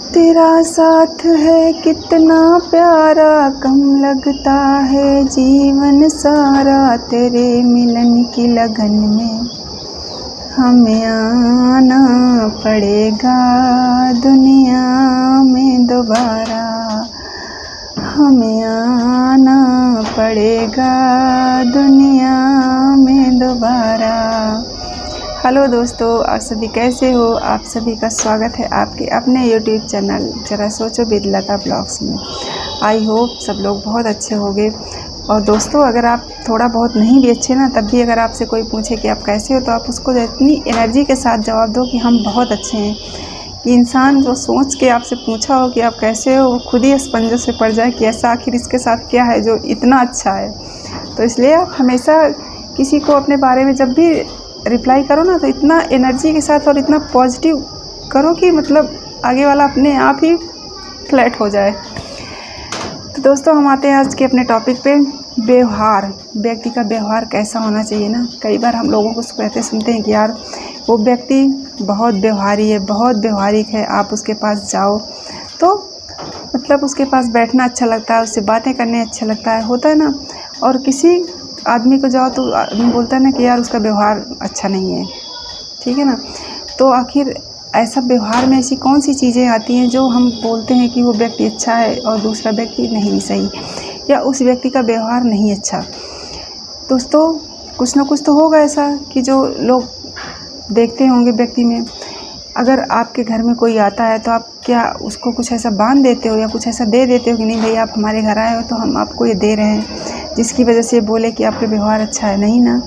तेरा साथ है कितना प्यारा, कम लगता है जीवन सारा। तेरे मिलन की लगन में हमें आना पड़ेगा दुनिया में दोबारा। हमें आना पड़ेगा दुनिया में दोबारा। हेलो दोस्तों, आप सभी कैसे हो? आप सभी का स्वागत है आपके अपने यूट्यूब चैनल जरा सोचो विद लता ब्लॉग्स में। आई होप सब लोग बहुत अच्छे होंगे। और दोस्तों, अगर आप थोड़ा बहुत नहीं भी अच्छे ना, तब भी अगर आपसे कोई पूछे कि आप कैसे हो, तो आप उसको इतनी एनर्जी के साथ जवाब दो कि हम बहुत अच्छे हैं कि इंसान जो सोच के आपसे पूछा हो कि आप कैसे हो, वो खुद ही असमंजस से पड़ जाए कि ऐसा आखिर इसके साथ क्या है जो इतना अच्छा है। तो इसलिए आप हमेशा किसी को अपने बारे में जब भी रिप्लाई करो ना, तो इतना एनर्जी के साथ और इतना पॉजिटिव करो कि मतलब आगे वाला अपने आप ही फ्लैट हो जाए। तो दोस्तों, हम आते हैं आज के अपने टॉपिक पे। व्यवहार, व्यक्ति का व्यवहार कैसा होना चाहिए ना। कई बार हम लोगों को कहते सुनते हैं कि यार वो व्यक्ति बहुत व्यवहारी है, बहुत व्यवहारिक है, आप उसके पास जाओ तो मतलब उसके पास बैठना अच्छा लगता है, उससे बातें करने अच्छा लगता है, होता है ना। और किसी आदमी को जाओ तो आदमी बोलता है ना कि यार उसका व्यवहार अच्छा नहीं है, ठीक है ना। तो आखिर ऐसा व्यवहार में ऐसी कौन सी चीज़ें आती हैं जो हम बोलते हैं कि वो व्यक्ति अच्छा है और दूसरा व्यक्ति नहीं सही, या उस व्यक्ति का व्यवहार नहीं अच्छा। दोस्तों, कुछ ना कुछ तो होगा ऐसा कि जो लोग देखते होंगे व्यक्ति में। अगर आपके घर में कोई आता है तो आप क्या उसको कुछ ऐसा बांध देते हो या कुछ ऐसा दे देते हो कि नहीं भाई आप हमारे घर आए हो तो हम आपको ये दे रहे हैं, जिसकी वजह से बोले कि आपका व्यवहार अच्छा है? नहीं ना।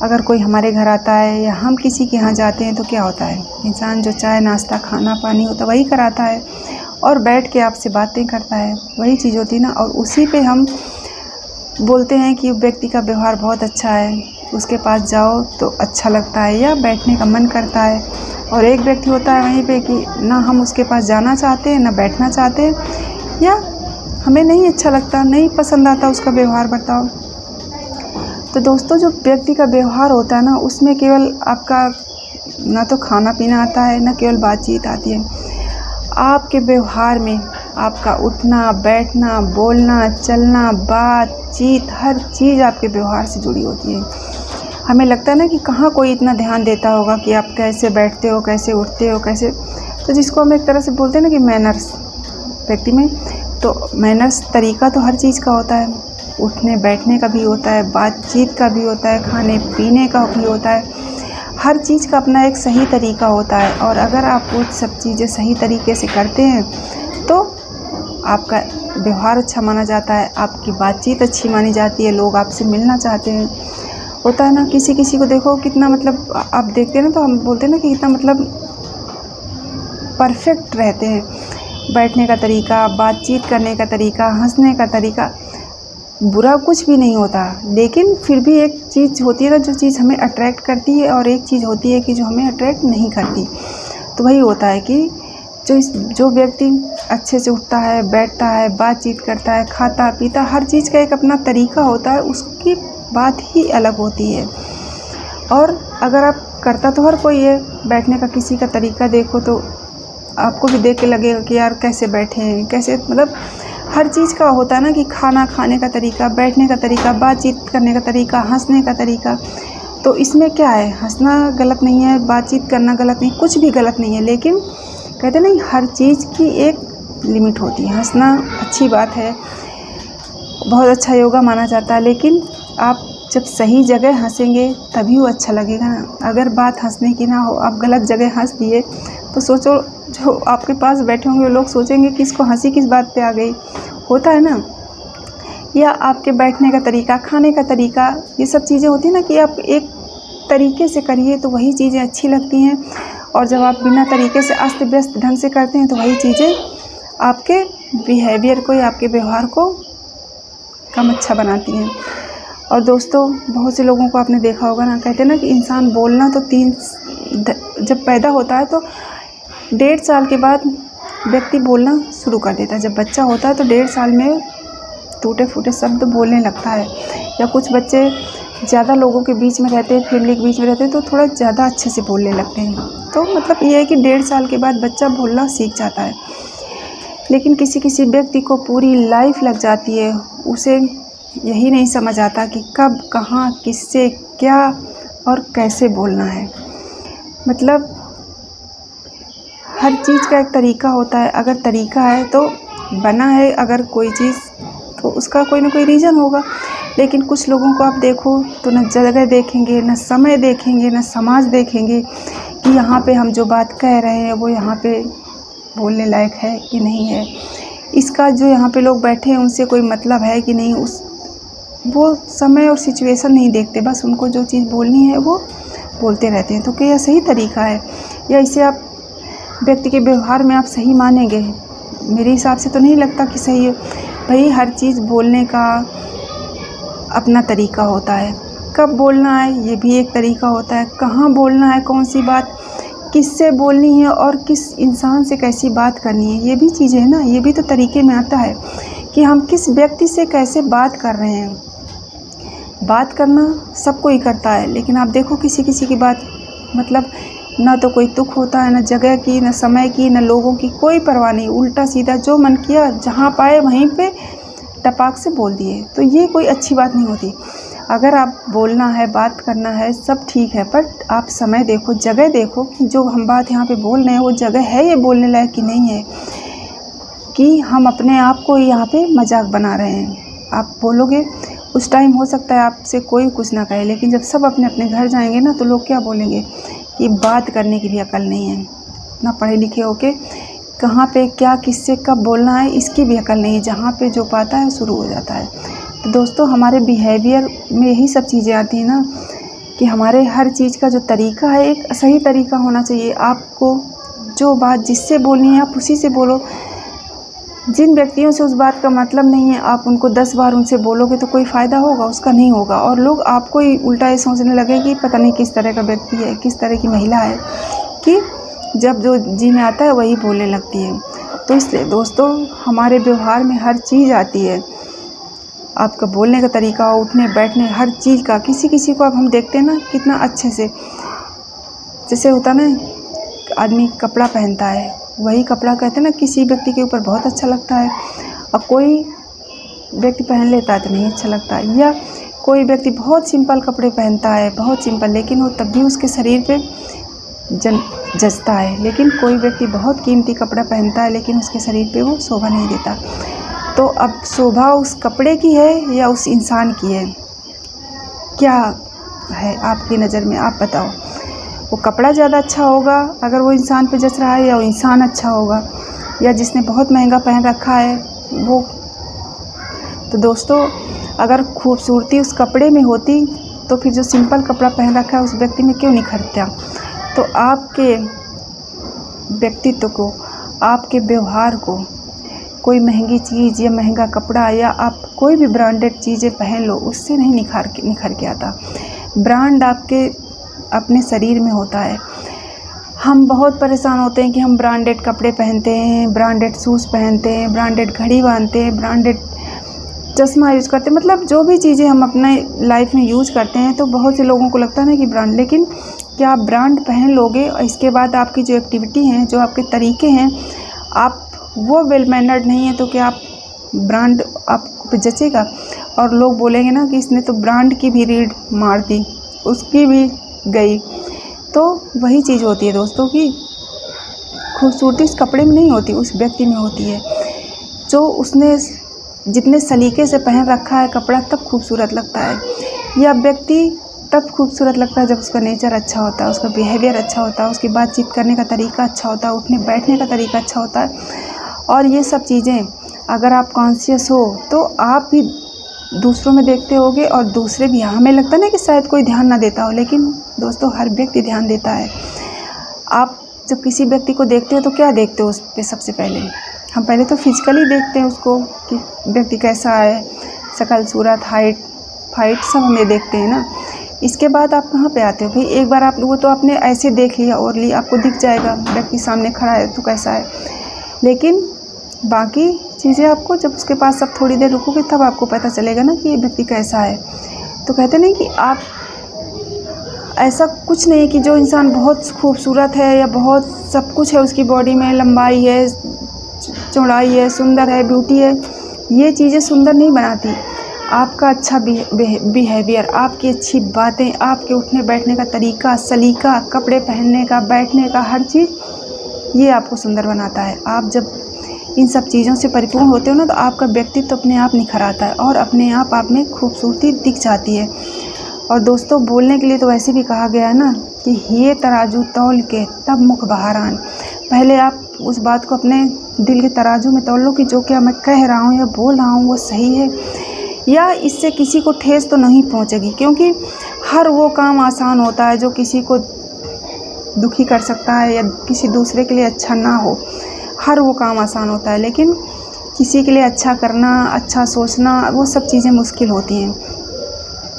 अगर कोई हमारे घर आता है या हम किसी के यहाँ जाते हैं तो क्या होता है, इंसान जो चाय नाश्ता खाना पानी होता है वही कराता है और बैठ के आपसे बातें करता है, वही चीज़ होती है ना। और उसी पे हम बोलते हैं कि व्यक्ति का व्यवहार बहुत अच्छा है, उसके पास जाओ तो अच्छा लगता है या बैठने का मन करता है। और एक व्यक्ति होता है वहीं पे कि ना हम उसके पास जाना चाहते हैं ना बैठना चाहते हैं, या हमें नहीं अच्छा लगता, नहीं पसंद आता उसका व्यवहार बर्ताव। तो दोस्तों, जो व्यक्ति का व्यवहार होता है ना, उसमें केवल आपका ना तो खाना पीना आता है ना केवल बातचीत आती है। आपके व्यवहार में आपका उठना बैठना बोलना चलना बातचीत हर चीज़ आपके व्यवहार से जुड़ी होती है। हमें लगता है ना कि कहाँ कोई इतना ध्यान देता होगा कि आप कैसे बैठते हो, कैसे उठते हो, कैसे, तो जिसको हम एक तरह से बोलते हैं ना कि मैनर्स व्यक्ति में। तो मैनर्स तरीका तो हर चीज़ का होता है, उठने बैठने का भी होता है, बातचीत का भी होता है, खाने पीने का भी होता है, हर चीज़ का अपना एक सही तरीका होता है। और अगर आप वो सब चीज़ें सही तरीके से करते हैं तो आपका व्यवहार अच्छा माना जाता है, आपकी बातचीत अच्छी मानी जाती है, लोग आपसे मिलना चाहते हैं। होता है ना, किसी किसी को देखो कितना मतलब आप देखते हैं ना, तो हम बोलते हैं ना कि कितना मतलब परफेक्ट रहते हैं, बैठने का तरीका, बातचीत करने का तरीका, हंसने का तरीका, बुरा कुछ भी नहीं होता। लेकिन फिर भी एक चीज़ होती है ना, जो चीज़ हमें अट्रैक्ट करती है, और एक चीज़ होती है कि जो हमें अट्रैक्ट नहीं करती। तो वही होता है कि जो व्यक्ति अच्छे से उठता है बैठता है बातचीत करता है खाता पीता, हर चीज़ का एक अपना तरीका होता है, उसकी बात ही अलग होती है। और अगर आप करता तो हर कोई है, बैठने का किसी का तरीका देखो तो आपको भी देख के लगेगा कि यार कैसे बैठे हैं, कैसे, मतलब हर चीज़ का होता है ना कि खाना खाने का तरीका, बैठने का तरीका, बातचीत करने का तरीका, हंसने का तरीका। तो इसमें क्या है, हंसना गलत नहीं है, बातचीत करना गलत नहीं, कुछ भी गलत नहीं है। लेकिन कहते नहीं, हर चीज़ की एक लिमिट होती है। हंसना अच्छी बात है, बहुत अच्छा योगा माना जाता है, लेकिन आप जब सही जगह हंसेंगे तभी वो अच्छा लगेगा ना। अगर बात हंसने की ना हो, आप गलत जगह हंस दिए तो सोचो जो आपके पास बैठे होंगे लोग सोचेंगे कि इसको हंसी किस बात पे आ गई, होता है ना। या आपके बैठने का तरीका, खाने का तरीका, ये सब चीज़ें होती हैं ना कि आप एक तरीके से करिए तो वही चीज़ें अच्छी लगती हैं। और जब आप बिना तरीके से अस्त व्यस्त ढंग से करते हैं तो वही चीज़ें आपके बिहेवियर को या आपके व्यवहार को कम अच्छा बनाती हैं। और दोस्तों, बहुत से लोगों को आपने देखा होगा ना, कहते हैं ना कि इंसान बोलना तो जब पैदा होता है तो 1.5 साल के बाद व्यक्ति बोलना शुरू कर देता है। जब बच्चा होता है तो 1.5 साल में टूटे फूटे शब्द बोलने लगता है। या कुछ बच्चे ज़्यादा लोगों के बीच में रहते हैं, फैमिली के बीच में रहते हैं, तो थोड़ा ज़्यादा अच्छे से बोलने लगते हैं। तो मतलब ये है कि 1.5 साल के बाद बच्चा बोलना सीख जाता है। लेकिन किसी किसी व्यक्ति को पूरी लाइफ लग जाती है, उसे यही नहीं समझ आता कि कब, कहाँ, किससे, क्या और कैसे बोलना है। मतलब हर चीज़ का एक तरीका होता है। अगर तरीका है तो बना है, अगर कोई चीज़ तो उसका कोई ना कोई रीज़न होगा। लेकिन कुछ लोगों को आप देखो तो न जगह देखेंगे, न समय देखेंगे, न समाज देखेंगे कि यहाँ पे हम जो बात कह रहे हैं वो यहाँ पे बोलने लायक है कि नहीं है। इसका जो यहाँ पे लोग बैठे हैं उनसे कोई मतलब है कि नहीं, वो समय और सिचुएशन नहीं देखते, बस उनको जो चीज़ बोलनी है वो बोलते रहते हैं। तो क्या यह सही तरीका है, या इसे आप व्यक्ति के व्यवहार में आप सही मानेंगे? मेरे हिसाब से तो नहीं लगता कि सही है। भाई हर चीज़ बोलने का अपना तरीका होता है। कब बोलना है ये भी एक तरीका होता है, कहाँ बोलना है, कौन सी बात किससे बोलनी है और किस इंसान से कैसी बात करनी है, ये भी चीज़ें है ना। ये भी तो तरीके में आता है कि हम किस व्यक्ति से कैसे बात कर रहे हैं। बात करना सब कोई करता है, लेकिन आप देखो किसी किसी की बात मतलब ना तो कोई तुक होता है, ना जगह की, ना समय की, ना लोगों की, कोई परवाह नहीं। उल्टा सीधा जो मन किया, जहाँ पाए वहीं पे टपाक से बोल दिए। तो ये कोई अच्छी बात नहीं होती। अगर आप बोलना है, बात करना है, सब ठीक है, बट आप समय देखो, जगह देखो कि जो हम बात यहाँ पे बोल रहे हैं वो जगह है ये बोलने लायक कि नहीं है, कि हम अपने आप को यहाँ पे मजाक बना रहे हैं। आप बोलोगे उस टाइम हो सकता है आपसे कोई कुछ ना कहे, लेकिन जब सब अपने अपने घर जाएंगे ना तो लोग क्या बोलेंगे कि बात करने की भी अकल नहीं है, ना पढ़े लिखे होके कहाँ पे क्या किससे कब बोलना है इसकी भी अकल नहीं है। जहाँ पे जो पाता है शुरू हो जाता है। तो दोस्तों हमारे बिहेवियर में यही सब चीज़ें आती हैं ना, कि हमारे हर चीज़ का जो तरीका है एक सही तरीका होना चाहिए। आपको जो बात जिससे बोलनी है आप उसी से बोलो। जिन व्यक्तियों से उस बात का मतलब नहीं है आप उनको 10 बार उनसे बोलोगे तो कोई फ़ायदा होगा? उसका नहीं होगा। और लोग आपको ही उल्टा ये सोचने लगे कि पता नहीं किस तरह का व्यक्ति है, किस तरह की महिला है, कि जब जो जी में आता है वही बोलने लगती है। तो इसलिए दोस्तों हमारे व्यवहार में हर चीज़ आती है। आपका बोलने का तरीका, उठने बैठने, हर चीज़ का। किसी किसी को अब हम देखते हैं ना कितना अच्छे से, जैसे होता ना आदमी कपड़ा पहनता है, वही कपड़ा कहते हैं ना किसी व्यक्ति के ऊपर बहुत अच्छा लगता है, और कोई व्यक्ति पहन लेता है तो नहीं अच्छा लगता। या कोई व्यक्ति बहुत सिंपल कपड़े पहनता है, बहुत सिंपल, लेकिन वो तब भी उसके शरीर पे जचता है। लेकिन कोई व्यक्ति बहुत कीमती कपड़ा पहनता है लेकिन उसके शरीर पे वो शोभा नहीं देता। तो अब शोभा उस कपड़े की है या उस इंसान की है? क्या है आपकी नज़र में, आप बताओ। वो कपड़ा ज़्यादा अच्छा होगा अगर वो इंसान पे जच रहा है, या वो इंसान अच्छा होगा, या जिसने बहुत महंगा पहन रखा है वो। तो दोस्तों अगर खूबसूरती उस कपड़े में होती तो फिर जो सिंपल कपड़ा पहन रखा है उस व्यक्ति में क्यों निखरता? तो आपके व्यक्तित्व को, आपके व्यवहार को कोई महंगी चीज़ या महंगा कपड़ा या आप कोई भी ब्रांडेड चीज़ें पहन लो उससे नहीं निखर के आता। ब्रांड आपके अपने शरीर में होता है। हम बहुत परेशान होते हैं कि हम ब्रांडेड कपड़े पहनते हैं, ब्रांडेड शूज़ पहनते हैं, ब्रांडेड घड़ी बांधते हैं, ब्रांडेड चश्मा यूज़ करते हैं। मतलब जो भी चीज़ें हम अपने लाइफ में यूज़ करते हैं तो बहुत से लोगों को लगता है ना कि ब्रांड, लेकिन क्या आप ब्रांड पहन लोगे और इसके बाद आपकी जो एक्टिविटी हैं, जो आपके तरीके हैं, आप वो वेल मैनर्ड नहीं है तो क्या आप ब्रांड आप पे जचेगा? और लोग बोलेंगे ना कि इसने तो ब्रांड की भी रीढ़ मार दी, उसकी भी गई। तो वही चीज़ होती है दोस्तों कि खूबसूरती इस कपड़े में नहीं होती, उस व्यक्ति में होती है। जो उसने जितने सलीके से पहन रखा है कपड़ा तब खूबसूरत लगता है। या व्यक्ति तब खूबसूरत लगता है जब उसका नेचर अच्छा होता है, उसका बिहेवियर अच्छा होता है, उसकी बातचीत करने का तरीका अच्छा होता है, उठने बैठने का तरीका अच्छा होता है। और ये सब चीज़ें अगर आप कॉन्शियस हो तो आप भी दूसरों में देखते होगे और दूसरे भी। हमें लगता है ना कि शायद कोई ध्यान ना देता हो, लेकिन दोस्तों हर व्यक्ति ध्यान देता है। आप जब किसी व्यक्ति को देखते हो तो क्या देखते हो उस पर? सबसे पहले हम पहले तो फिजिकली देखते हैं उसको कि व्यक्ति कैसा है, शक्ल सूरत, हाइट फाइट सब हमें देखते हैं ना। इसके बाद आप कहाँ पे आते हो? भाई एक बार आप वो तो आपने ऐसे देख लिया और ली, आपको दिख जाएगा व्यक्ति सामने खड़ा है तो कैसा है, लेकिन बाकी चीज़ें आपको जब उसके पास आप थोड़ी देर रुकोगे तब आपको पता चलेगा ना कि ये व्यक्ति कैसा है। तो कहते नहीं कि आप ऐसा कुछ नहीं कि जो इंसान बहुत खूबसूरत है या बहुत सब कुछ है उसकी बॉडी में, लंबाई है, चौड़ाई है, सुंदर है, ब्यूटी है, ये चीज़ें सुंदर नहीं बनाती। आपका अच्छा बिहेवियर, आपकी अच्छी बातें, आपके उठने बैठने का तरीका, सलीका, कपड़े पहनने का, बैठने का, हर चीज़, ये आपको सुंदर बनाता है। आप जब इन सब चीज़ों से परिपूर्ण होते हो ना, तो आपका व्यक्तित्व अपने आप निखर आता है और अपने आप में खूबसूरती दिख जाती है। और दोस्तों, बोलने के लिए तो वैसे भी कहा गया है ना कि ये तराजू तौल के तब मुख बाहर आन। पहले आप उस बात को अपने दिल के तराजू में तौल लो कि जो क्या मैं कह रहा हूँ या बोल रहा हूँ वो सही है या इससे किसी को ठेस तो नहीं पहुँचेगी। क्योंकि हर वो काम आसान होता है जो किसी को दुखी कर सकता है या किसी दूसरे के लिए अच्छा ना हो। हर वो काम आसान होता है, लेकिन किसी के लिए अच्छा करना, अच्छा सोचना, वो सब चीज़ें मुश्किल होती हैं।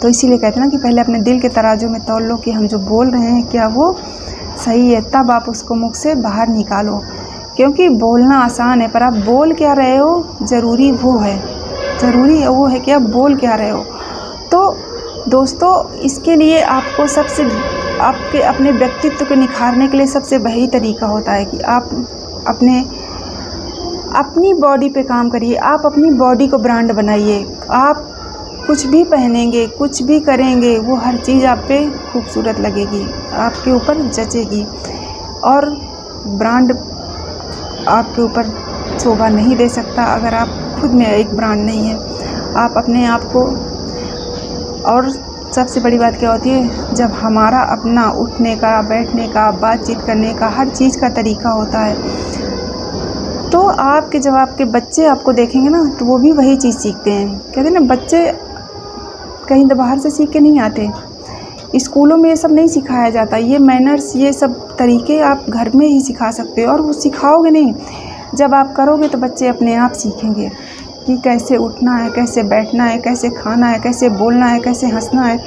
तो इसीलिए कहते हैं ना कि पहले अपने दिल के तराजू में तौल लो कि हम जो बोल रहे हैं क्या वो सही है, तब आप उसको मुख से बाहर निकालो। क्योंकि बोलना आसान है, पर आप बोल क्या रहे हो, ज़रूरी वो है कि आप बोल क्या रहे हो। तो दोस्तों, इसके लिए आपको आपके अपने व्यक्तित्व को निखारने के लिए सबसे वही तरीका होता है कि आप अपनी बॉडी पे काम करिए। आप अपनी बॉडी को ब्रांड बनाइए। आप कुछ भी पहनेंगे, कुछ भी करेंगे, वो हर चीज़ आप पे खूबसूरत लगेगी, आपके ऊपर जचेगी। और ब्रांड आपके ऊपर शोभा नहीं दे सकता अगर आप खुद में एक ब्रांड नहीं है। आप अपने आप को, और सबसे बड़ी बात क्या होती है, जब हमारा अपना उठने का, बैठने का, बातचीत करने का, हर चीज़ का तरीका होता है, तो जब आपके बच्चे आपको देखेंगे ना, तो वो भी वही चीज़ सीखते हैं। कहते हैं ना, बच्चे कहीं बाहर से सीख के नहीं आते। स्कूलों में ये सब नहीं सिखाया जाता। ये मैनर्स, ये सब तरीके आप घर में ही सिखा सकते हो। और वो सिखाओगे नहीं, जब आप करोगे तो बच्चे अपने आप सीखेंगे कि कैसे उठना है, कैसे बैठना है, कैसे खाना है, कैसे बोलना है, कैसे हंसना है।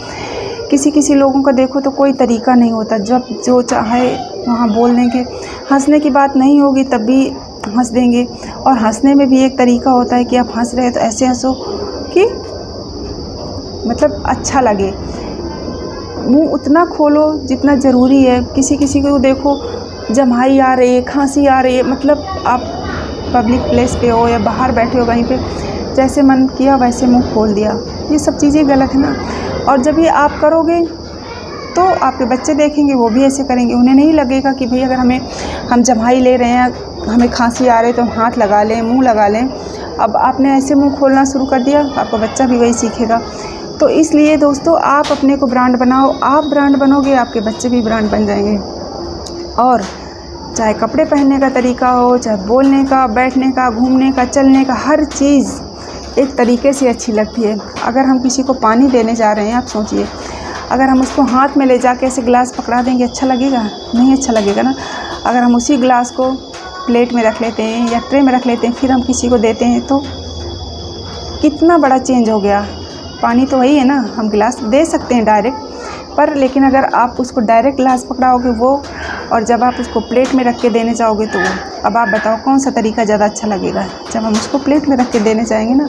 किसी लोगों का देखो तो कोई तरीका नहीं होता, जब जो चाहे वहाँ बोल देंगे। हंसने की बात नहीं होगी तब भी हंस देंगे। और हंसने में भी एक तरीका होता है कि आप हंस रहे हैं तो ऐसे हंसो कि मतलब अच्छा लगे। मुंह उतना खोलो जितना ज़रूरी है। किसी को देखो जम्हाई आ रही है, खांसी आ रही है, मतलब आप पब्लिक प्लेस पे हो या बाहर बैठे हो कहीं पे, जैसे मन किया वैसे मुंह खोल दिया, ये सब चीज़ें गलत है ना। और जब ये आप करोगे तो आपके बच्चे देखेंगे, वो भी ऐसे करेंगे। उन्हें नहीं लगेगा कि भाई अगर हम जम्हाई ले रहे हैं, हमें खांसी आ रही है तो हाथ लगा लें, मुँह लगा लें। अब आपने ऐसे मुँह खोलना शुरू कर दिया, आपका बच्चा भी वही सीखेगा। तो इसलिए दोस्तों, आप अपने को ब्रांड बनाओ। आप ब्रांड बनोगे, आपके बच्चे भी ब्रांड बन जाएंगे। और चाहे कपड़े पहनने का तरीका हो, चाहे बोलने का, बैठने का, घूमने का, चलने का, हर चीज़ एक तरीके से अच्छी लगती है। अगर हम किसी को पानी देने जा रहे हैं, आप सोचिए, अगर हम उसको हाथ में ले जाके ऐसे गिलास पकड़ा देंगे, अच्छा लगेगा? नहीं अच्छा लगेगा ना। अगर हम उसी गिलास को प्लेट में रख लेते हैं या ट्रे में रख लेते हैं, फिर हम किसी को देते हैं, तो कितना बड़ा चेंज हो गया। पानी तो वही है ना, हम गिलास दे सकते हैं डायरेक्ट, पर लेकिन अगर आप उसको डायरेक्ट गिलास पकड़ाओगे वो, और जब आप उसको प्लेट में रख के देने जाओगे तो वो, अब आप बताओ कौन सा तरीका ज़्यादा अच्छा लगेगा? जब हम उसको प्लेट में रख के देने जाएंगे ना।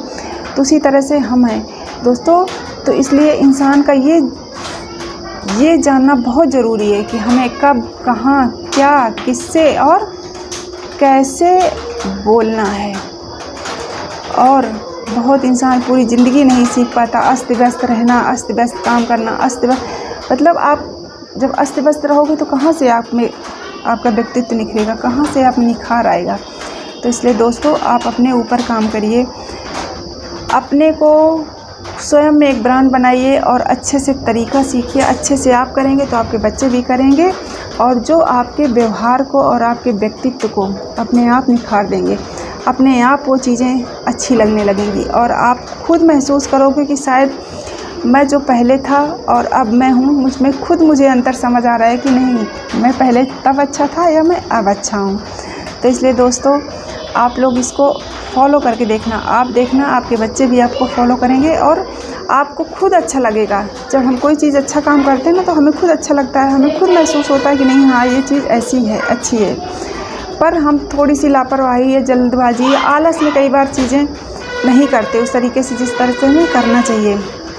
तो उसी तरह से हम हैं दोस्तों। तो इसलिए इंसान का ये जानना बहुत ज़रूरी है कि हमें कब, कहाँ, क्या, किससे और कैसे बोलना है। और बहुत इंसान पूरी ज़िंदगी नहीं सीख पाता। अस्त व्यस्त रहना, अस्त व्यस्त काम करना, मतलब आप जब अस्त व्यस्त रहोगे तो कहाँ से आपका व्यक्तित्व निखरेगा, कहाँ से आप निखार आएगा। तो इसलिए दोस्तों, आप अपने ऊपर काम करिए, अपने को स्वयं में एक ब्रांड बनाइए और अच्छे से तरीका सीखिए। अच्छे से आप करेंगे तो आपके बच्चे भी करेंगे, और जो आपके व्यवहार को और आपके व्यक्तित्व को अपने आप निखार देंगे। अपने आप वो चीज़ें अच्छी लगने लगेंगी और आप खुद महसूस करोगे कि शायद मैं जो पहले था और अब मैं हूँ, मुझे अंतर समझ आ रहा है कि नहीं, मैं पहले तब अच्छा था या मैं अब अच्छा हूँ। तो इसलिए दोस्तों, आप लोग इसको फॉलो करके देखना। आप देखना, आपके बच्चे भी आपको फॉलो करेंगे और आपको खुद अच्छा लगेगा। जब हम कोई चीज़ अच्छा काम करते हैं ना, तो हमें खुद अच्छा लगता है, हमें खुद महसूस होता है कि नहीं, हाँ ये चीज़ ऐसी है, अच्छी है। पर हम थोड़ी सी लापरवाही या जल्दबाजी या आलस में कई बार चीज़ें नहीं करते उस तरीके से जिस तरह से हमें करना चाहिए।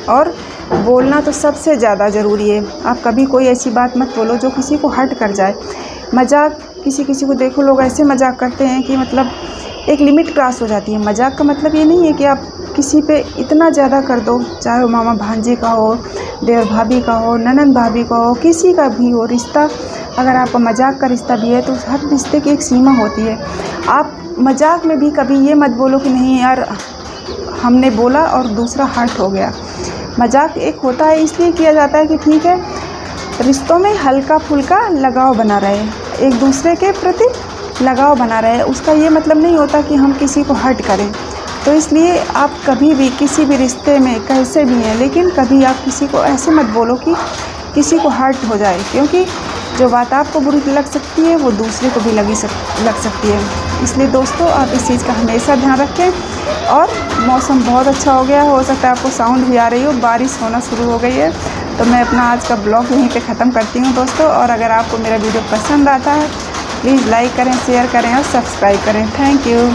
और बोलना तो सबसे ज़्यादा ज़रूरी है। आप कभी कोई ऐसी बात मत बोलो जो किसी को हर्ट कर जाए। मजाक किसी को देखो, लोग ऐसे मजाक करते हैं कि मतलब एक लिमिट क्रॉस हो जाती है। मजाक का मतलब ये नहीं है कि आप किसी पे इतना ज़्यादा कर दो, चाहे वो मामा भांजे का हो, देवर भाभी का हो, ननंद भाभी का हो, किसी का भी हो रिश्ता। अगर आपका मजाक का रिश्ता भी है तो हर रिश्ते की एक सीमा होती है। आप मजाक में भी कभी ये मत बोलो कि नहीं यार हमने बोला और दूसरा हर्ट हो गया। मजाक एक होता है इसलिए किया जाता है कि ठीक है, रिश्तों में हल्का फुल्का लगाव बना रहे, एक दूसरे के प्रति लगाव बना रहे। उसका ये मतलब नहीं होता कि हम किसी को हर्ट करें। तो इसलिए आप कभी भी किसी भी रिश्ते में कैसे भी हैं, लेकिन कभी आप किसी को ऐसे मत बोलो कि किसी को हर्ट हो जाए, क्योंकि जो बात आपको बुरी लग सकती है वो दूसरे को भी लग सकती है। इसलिए दोस्तों आप इस चीज़ का हमेशा ध्यान रखें। और मौसम बहुत अच्छा हो गया, हो सकता है आपको साउंड भी आ रही हो, बारिश होना शुरू हो गई है। तो मैं अपना आज का ब्लॉग यहीं पे ख़त्म करती हूँ दोस्तों। और अगर आपको मेरा वीडियो पसंद आता है प्लीज़ लाइक करें, शेयर करें और सब्सक्राइब करें। Thank you.